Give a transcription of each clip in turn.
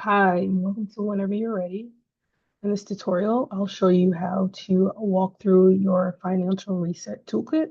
Hi, and welcome to Whenever You're Ready. In this tutorial, I'll show you how to walk through your Financial Reset Toolkit.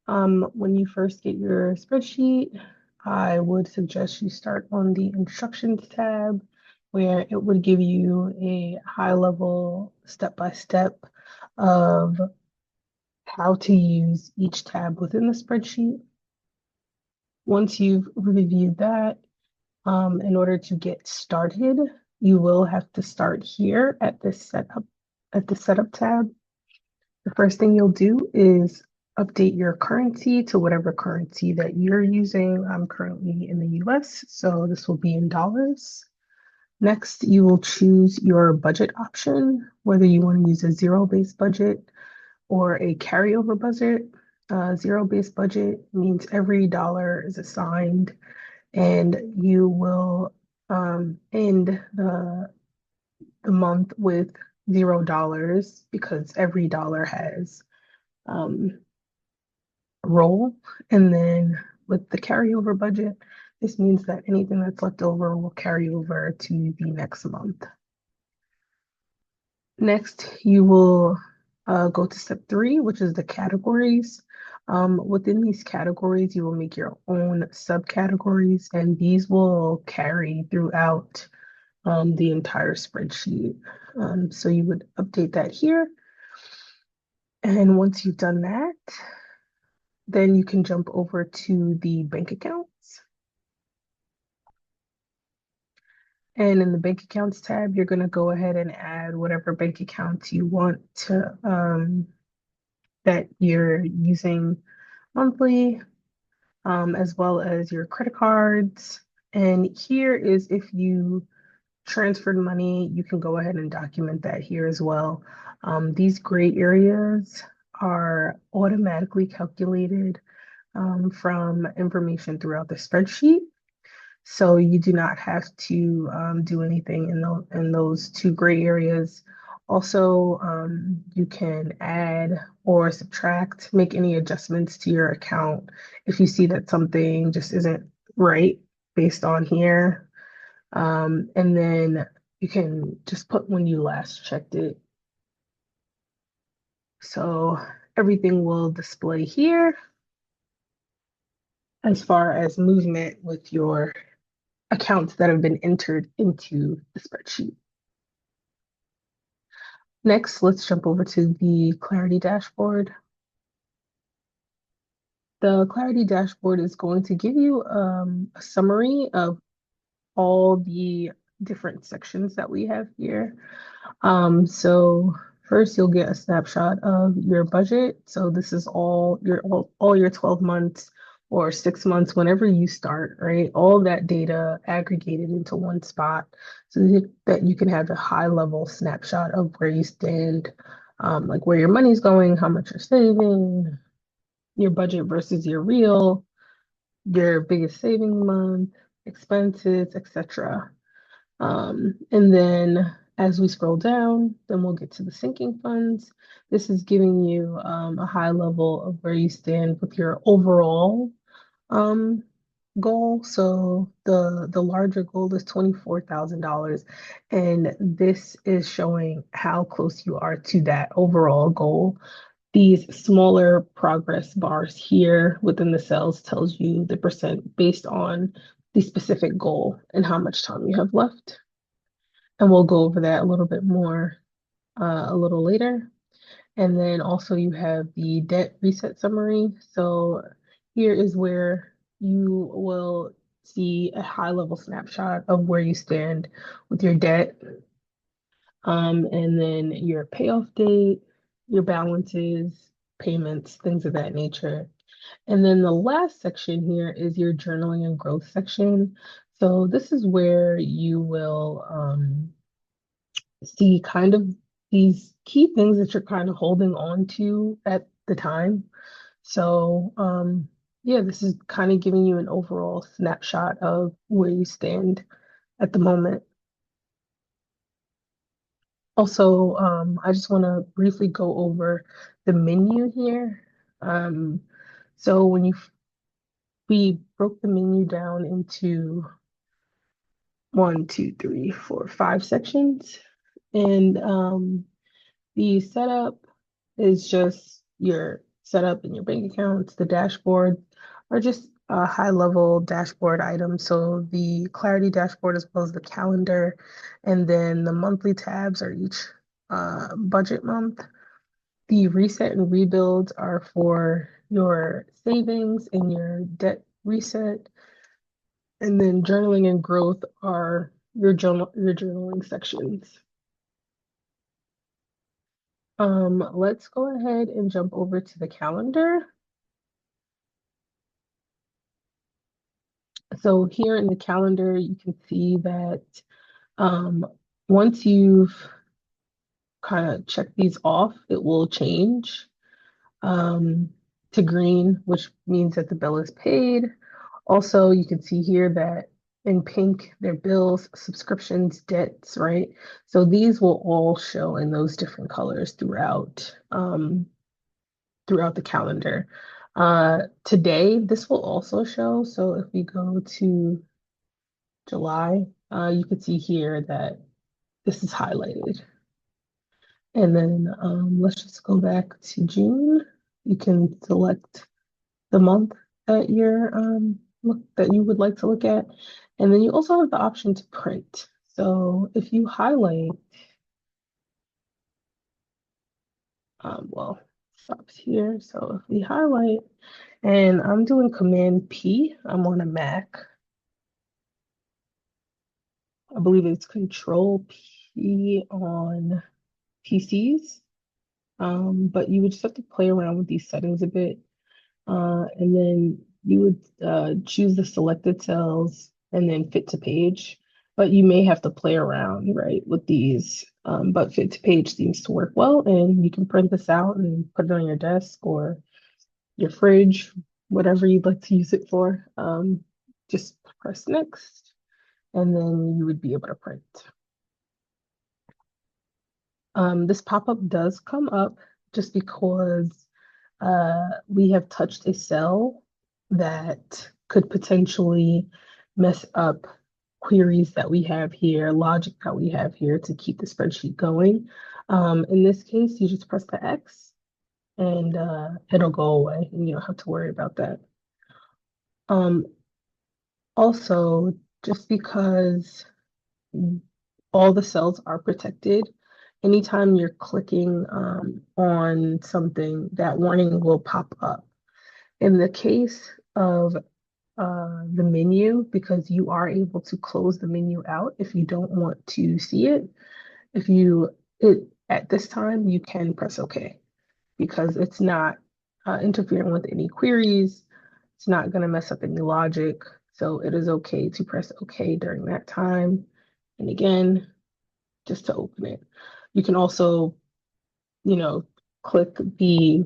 When you first get your spreadsheet, I would suggest you start on the Instructions tab, where it would give you a high-level step-by-step of how to use each tab within the spreadsheet. Once you've reviewed that, in order to get started, you will have to start here at the setup tab. The first thing you'll do is update your currency to whatever currency that you're using. I'm currently in the US, so this will be in dollars. Next, you will choose your budget option, whether you want to use a zero-based budget or a carryover budget. Zero-based budget means every dollar is assigned and you will end the month with $0 because every dollar has a roll. And then with the carryover budget, this means that anything that's left over will carry over to the next month. Next, you will go to step 3, which is the categories. Within these categories, you will make your own subcategories, and these will carry throughout the entire spreadsheet. So you would update that here. And once you've done that, then you can jump over to the bank accounts. And in the bank accounts tab, you're going to go ahead and add whatever bank accounts you want to that you're using monthly, as well as your credit cards. And here is if you transferred money, you can go ahead and document that here as well. These gray areas are automatically calculated from information throughout the spreadsheet. So you do not have to do anything in those two gray areas. Also, you can add or subtract, make any adjustments to your account if you see that something just isn't right based on here. And then you can just put when you last checked it. So everything will display here as far as movement with your accounts that have been entered into the spreadsheet. Next, let's jump over to the Clarity dashboard. The Clarity dashboard is going to give you a summary of all the different sections that we have here. So first you'll get a snapshot of your budget. So this is all your 12 months or 6 months, whenever you start, right? All that data aggregated into one spot so that you can have a high level snapshot of where you stand, like where your money's going, how much you're saving, your budget versus your biggest saving month, expenses, etc. And then as we scroll down, then we'll get to the sinking funds. This is giving you a high level of where you stand with your overall goal. So the larger goal is $24,000, and this is showing how close you are to that overall goal. These smaller progress bars here within the cells tells you the percent based on the specific goal and how much time you have left. And we'll go over that a little bit more a little later. And then also you have the debt reset summary. So here is where you will see a high level snapshot of where you stand with your debt, and then your payoff date, your balances, payments, things of that nature. And then the last section here is your journaling and growth section. So this is where you will see kind of these key things that you're kind of holding on to at the time. So, yeah, this is kind of giving you an overall snapshot of where you stand at the moment. Also, I just want to briefly go over the menu here. Um, so we broke the menu down into one, two, three, four, five sections. And the setup is just your setup in your bank accounts. The dashboard are just a high level dashboard items. So the clarity dashboard as well as the calendar. And then the monthly tabs are each budget month. The reset and rebuilds are for your savings and your debt reset. And then journaling and growth are your journaling sections. Let's go ahead and jump over to the calendar. So here in the calendar, you can see that um, once you've kind of checked these off, it will change um, to green, which means that the bill is paid. Also, you can see here that in pink, they're bills, subscriptions, debts, right? So these will all show in those different colors throughout the calendar. Today, this will also show. So if we go to July, you can see here that this is highlighted. And then let's just go back to June. You can select the month that that you would like to look at. And then you also have the option to print. So if you highlight, well, stops here. So if we highlight, and I'm doing Command P, I'm on a Mac. I believe it's Control P on PCs. But you would just have to play around with these settings a bit. And then you would choose the selected cells and then fit to page. But you may have to play around, right, with these. But fit to page seems to work well, and you can print this out and put it on your desk or your fridge, whatever you'd like to use it for. Just press next, and then you would be able to print. This pop-up does come up just because we have touched a cell that could potentially mess up queries that we have here, logic that we have here to keep the spreadsheet going. In this case, you just press the X and it'll go away and you don't have to worry about that. Also, just because all the cells are protected, anytime you're clicking on something, that warning will pop up. In the case of the menu, because you are able to close the menu out if you don't want to see it, if you it at this time you can press OK because it's not interfering with any queries. It's not going to mess up any logic. So it is okay to press OK during that time. And again, just to open it. You can also, click the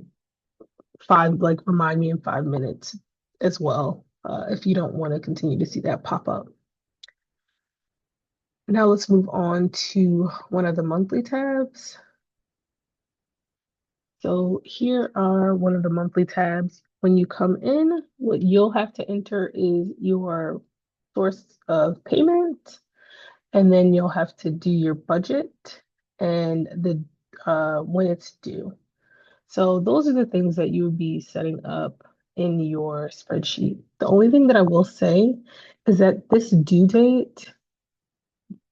like remind me in 5 minutes as well, if you don't want to continue to see that pop up. Now let's move on to one of the monthly tabs. So here are one of the monthly tabs. When you come in, what you'll have to enter is your source of payment, and then you'll have to do your budget and the when it's due. So those are the things that you would be setting up in your spreadsheet. The only thing that I will say is that this due date,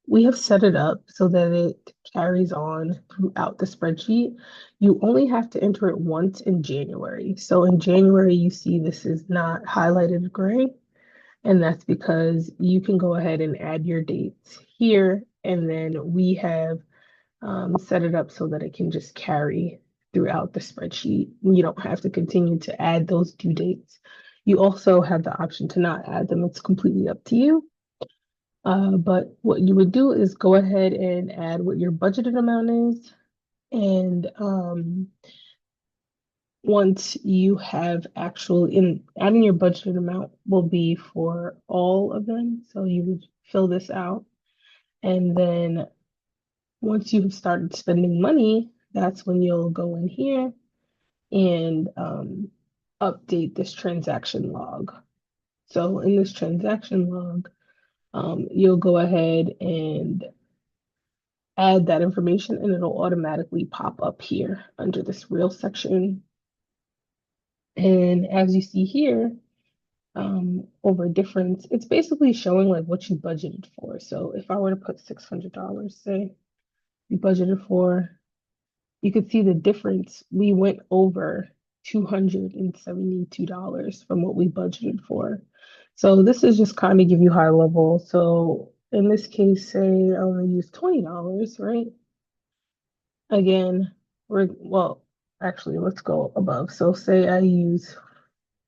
we have set it up so that it carries on throughout the spreadsheet. You only have to enter it once in January. So in January, you see this is not highlighted gray, and that's because you can go ahead and add your dates here, and then we have set it up so that it can just carry throughout the spreadsheet. You don't have to continue to add those due dates. You also have the option to not add them. It's completely up to you. But what you would do is go ahead and add what your budgeted amount is. And once you have adding your budgeted amount will be for all of them. So you would fill this out. And then once you've started spending money, that's when you'll go in here and update this transaction log. So in this transaction log, You'll go ahead and add that information and it'll automatically pop up here under this real section. And as you see here, over difference, it's basically showing like what you budgeted for. So if I were to put $600, say you budgeted for, you could see the difference. We went over $272 from what we budgeted for. So this is just kind of give you high level. So in this case, say I only use $20, right? Again, well, actually, let's go above. So say I use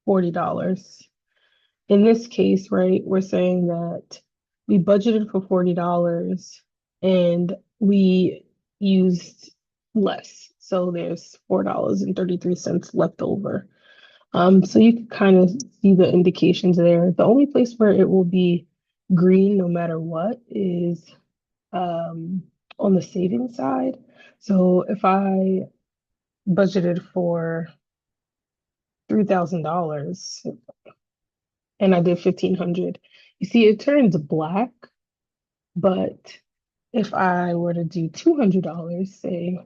$40. In this case, right, we're saying that we budgeted for $40 and we used less. So there's $4.33 left over. So you can kind of see the indications there. The only place where it will be green no matter what is um, on the savings side. So if I budgeted for $3,000 and I did 1,500, you see it turns black, but if I were to do $200, say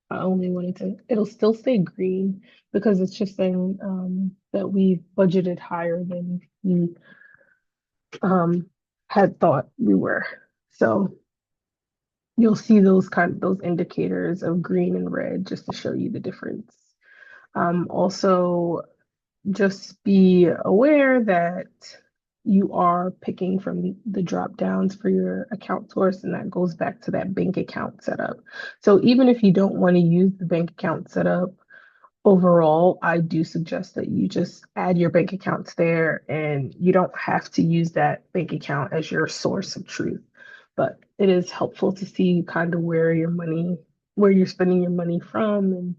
I only wanted to, it'll still stay green because it's just saying that we budgeted higher than we um, had thought we were. So you'll see those indicators of green and red just to show you the difference. Also, just be aware that you are picking from the drop downs for your account source, and that goes back to that bank account setup. So even if you don't want to use the bank account setup, overall, I do suggest that you just add your bank accounts there and you don't have to use that bank account as your source of truth. But it is helpful to see kind of where you're spending your money from and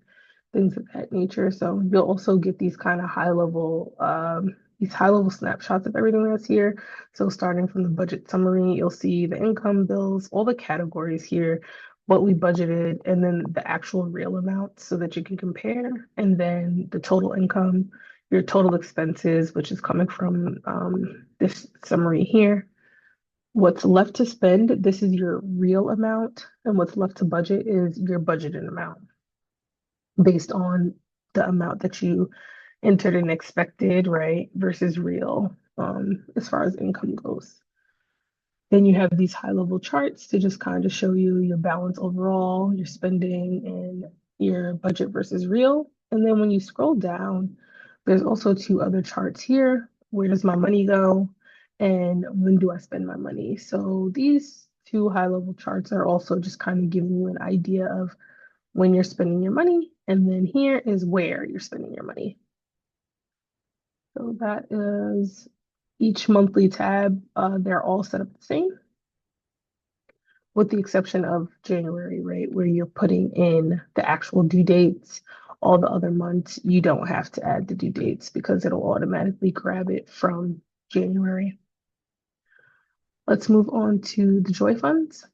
things of that nature. So you'll also get these high level snapshots of everything that's here. So starting from the budget summary, you'll see the income bills, all the categories here, what we budgeted, and then the actual real amount so that you can compare, and then the total income, your total expenses, which is coming from this summary here. What's left to spend, this is your real amount, and what's left to budget is your budgeted amount based on the amount that you entered and expected, right, versus real, as far as income goes. Then you have these high level charts to just kind of show you your balance overall, your spending, and your budget versus real. And then when you scroll down, there's also two other charts here. Where does my money go? And when do I spend my money? So these two high level charts are also just kind of giving you an idea of when you're spending your money. And then here is where you're spending your money. So that is each monthly tab. They're all set up the same, with the exception of January, right, where you're putting in the actual due dates. All the other months, you don't have to add the due dates because it'll automatically grab it from January. Let's move on to the Joy Funds.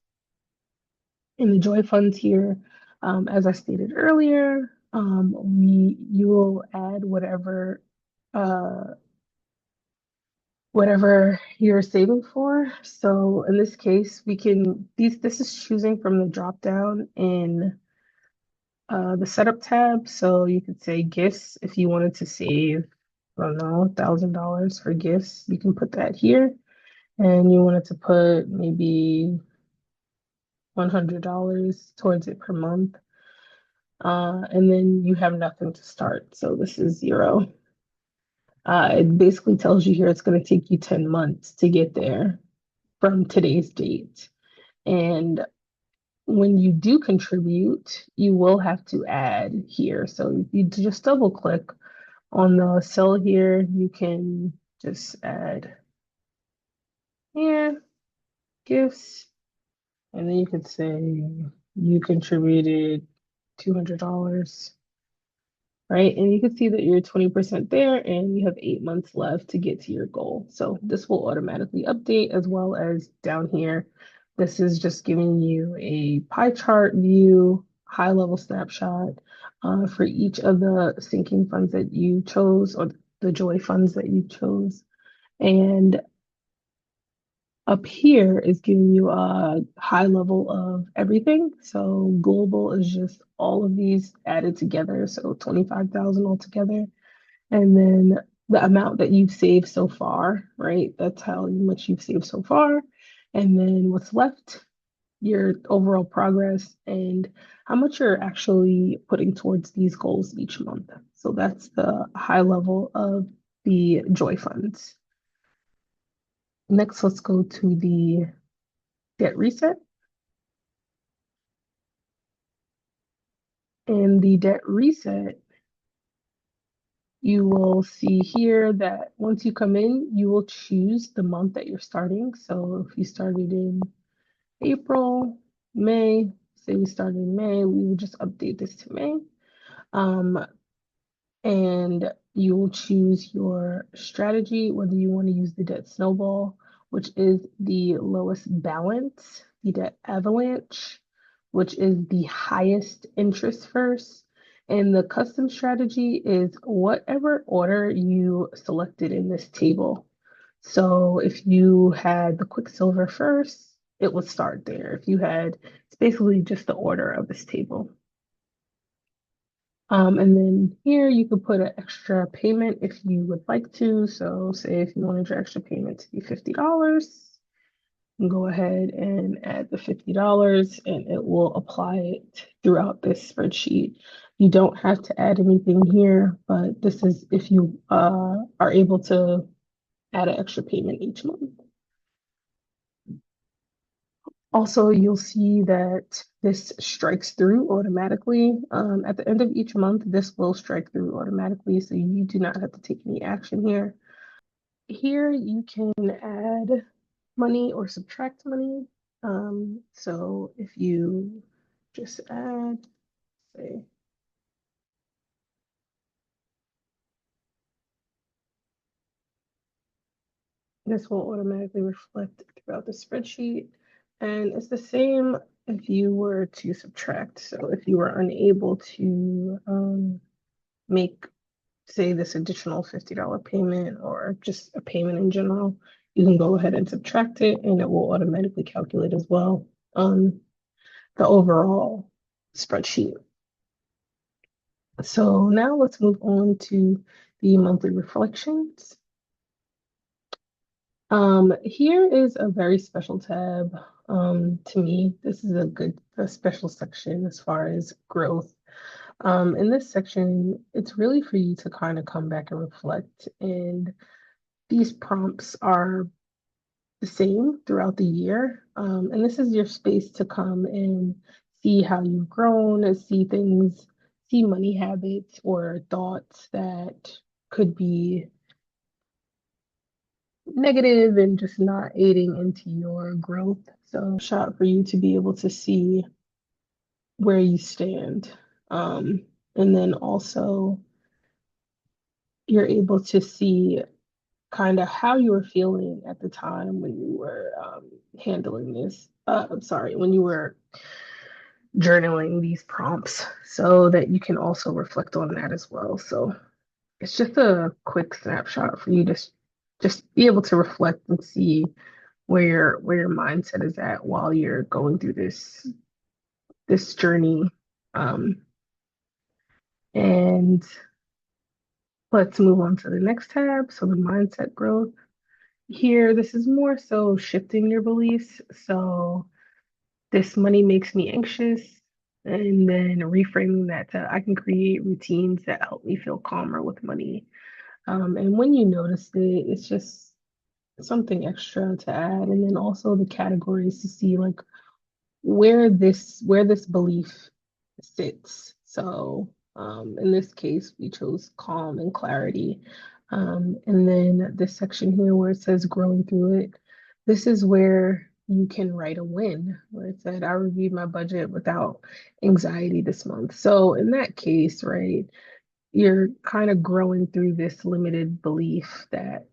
In the Joy Funds here, as I stated earlier, you will add uh, whatever you're saving for. So in this case, this is choosing from the drop down in the setup tab. So you could say gifts if you wanted to save, I don't know, $1,000 for gifts. You can put that here. And you wanted to put maybe $100 towards it per month. And then you have nothing to start. So this is zero. It basically tells you here it's going to take you 10 months to get there from today's date. And when you do contribute, you will have to add here. So you just double click on the cell here. You can just add here, gifts, and then you could say you contributed $200. Right? And you can see that you're 20% there and you have 8 months left to get to your goal. So this will automatically update, as well as down here. This is just giving you a pie chart view, high level snapshot for each of the sinking funds that you chose, or the joy funds that you chose. And Up here is giving you a high level of everything. So global is just all of these added together, so 25,000 altogether. And then the amount that you've saved so far, right? That's how much you've saved so far. And then what's left, your overall progress, and how much you're actually putting towards these goals each month. So that's the high level of the Joy Funds. Next, let's go to the Debt Reset. In the Debt Reset, you will see here that once you come in, you will choose the month that you're starting. So if you started in April, May, say we started in May, we would just update this to May. And you will choose your strategy, whether you want to use the debt snowball, which is the lowest balance, the debt avalanche, which is the highest interest first. And the custom strategy is whatever order you selected in this table. So if you had the Quicksilver first, it would start there. If you had, it's basically just the order of this table. And then here you could put an extra payment if you would like to. So say if you wanted your extra payment to be $50, you can go ahead and add the $50 and it will apply it throughout this spreadsheet. You don't have to add anything here, but this is if you are able to add an extra payment each month. Also, you'll see that this strikes through automatically. At the end of each month, this will strike through automatically, so you do not have to take any action here. Here, you can add money or subtract money. So if you just add, say, this will automatically reflect throughout the spreadsheet. And it's the same if you were to subtract. So if you were unable to make, say, this additional $50 payment or just a payment in general, you can go ahead and subtract it and it will automatically calculate as well on the overall spreadsheet. So now let's move on to the monthly reflections. Here is a very special tab. To me, this is a special section as far as growth. In this section, it's really for you to kind of come back and reflect. And these prompts are the same throughout the year. And this is your space to come and see how you've grown, and see things, see money habits or thoughts that could be negative and just not aiding into your growth. So, shot for you to be able to see where you stand. And then also, you're able to see kind of how you were feeling at the time when you were handling this. I'm sorry, when you were journaling these prompts, so that you can also reflect on that as well. So it's just a quick snapshot for you to just be able to reflect and see where your mindset is at while you're going through this journey. And let's move on to the next tab. So the mindset growth. Here, this is more so shifting your beliefs. So this money makes me anxious, and then reframing that to I can create routines that help me feel calmer with money. And when you notice it, it's just something extra to add. And then also the categories to see like where this belief sits. So in this case, we chose calm and clarity. And then this section here where it says growing through it, this is where you can write a win, where it said, I reviewed my budget without anxiety this month. So in that case, right, you're kind of growing through this limited belief that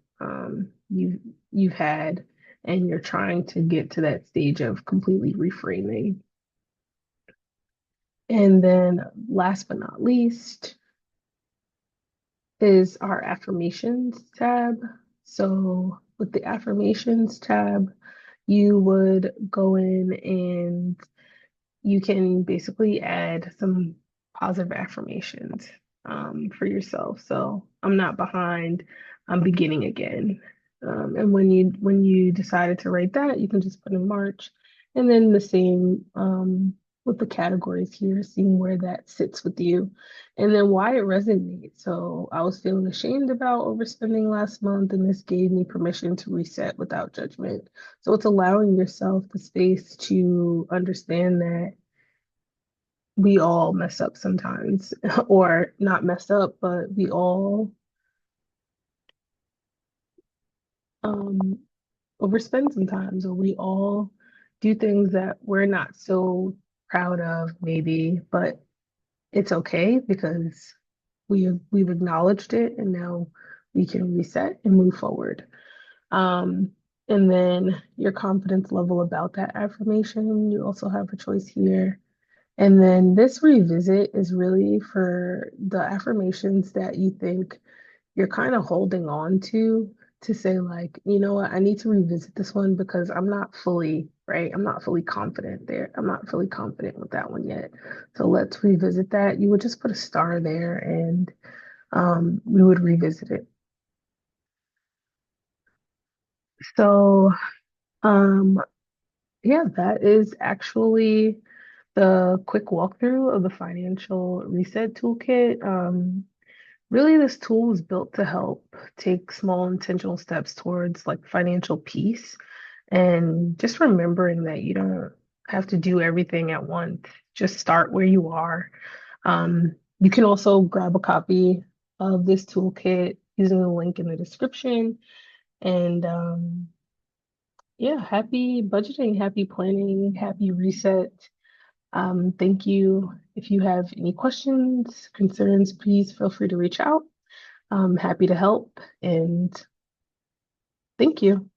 you've had, and you're trying to get to that stage of completely reframing. And then last but not least is our affirmations tab. So with the affirmations tab, you would go in and you can basically add some positive affirmations for yourself. So I'm not behind, I'm beginning again. And when you decided to write that, you can just put in March, and then the same with the categories here, seeing where that sits with you, and then why it resonates. So I was feeling ashamed about overspending last month, and this gave me permission to reset without judgment. So it's allowing yourself the space to understand that we all mess up sometimes, or not mess up, but we all um, overspend sometimes, or we all do things that we're not so proud of, maybe, but it's okay because we've acknowledged it, and now we can reset and move forward. Um, and then your confidence level about that affirmation, you also have a choice here. And then this revisit is really for the affirmations that you think you're kind of holding on to say, like, you know what, I need to revisit this one because I'm not fully, right? I'm not fully confident there. I'm not fully confident with that one yet. So let's revisit that. You would just put a star there, and we would revisit it. So um yeah, that is actually the quick walkthrough of the Financial Reset Toolkit. Really, this tool is built to help take small intentional steps towards like financial peace, and just remembering that you don't have to do everything at once. Just start where you are. You can also grab a copy of this toolkit using the link in the description. And yeah, happy budgeting, happy planning, happy reset. Thank you. If you have any questions, concerns, please feel free to reach out. I'm happy to help, and thank you.